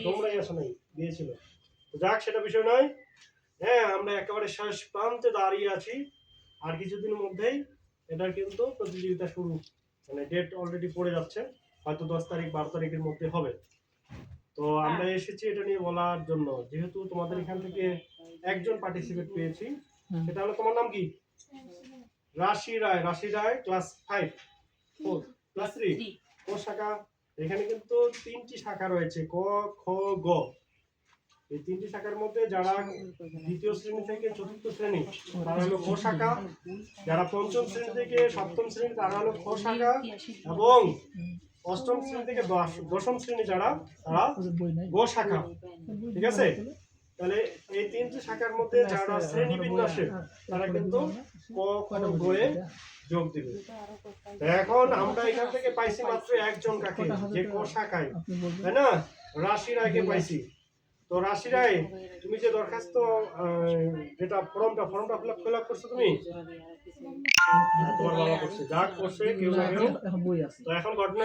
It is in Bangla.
তোমরাই আসো নাই, দিয়েছিল। যাক, সেটা বিষয় নয়। হ্যাঁ, আমরা একেবারে শেষ প্রান্তে দাঁড়িয়ে আছি। আর কিছুদিনের মধ্যেই এটার কিন্তু প্রতিযোগিতা শুরু, মানে ডেট অলরেডি পড়ে যাচ্ছে, হয়তো 10 তারিখ 12 তারিখের মধ্যে হবে। তো আমরা এসেছি এটা নিয়ে বলার জন্য, যেহেতু তোমাদের এখান থেকে একজন পার্টিসিপেট পেয়েছি। সেটা হলো, তোমার নাম কি? রাশি রায়। রাশি রায় ক্লাস 5 4 ক্লাস 3 কোন শাখা? এখানে কিন্তু 3টি শাখা রয়েছে, ক খ গ। এই 3টি শাখার মধ্যে যারা দ্বিতীয় শ্রেণী থেকে চতুর্থ শ্রেণী তারা হলো খ শাখা, যারা পঞ্চম শ্রেণী থেকে সপ্তম শ্রেণী তারা হলো খ শাখা, এবং অষ্টম শ্রেণী থেকে দশম শ্রেণী যারা তারা গ শাখা। ঠিক আছে? তাহলে এই 3টি শাখার মধ্যে যারা শ্রেণী বিন্যাসে তারা কিন্তু ক খ গ এ যোগ দিবে। এখন আমরা এখান থেকে পাইছি মাত্র একজন কাকে, যে ক শাখায়, তাই না? রাশি রায়কে পাইছি। তো রাশি রায়, তুমি যে দরখাস্ত যেটা ফর্মটা ফিল আপ করছো তুমি? তোমার বাবা করছে, যাক করছে, কেউ না কেউ। তো এখন ঘটনা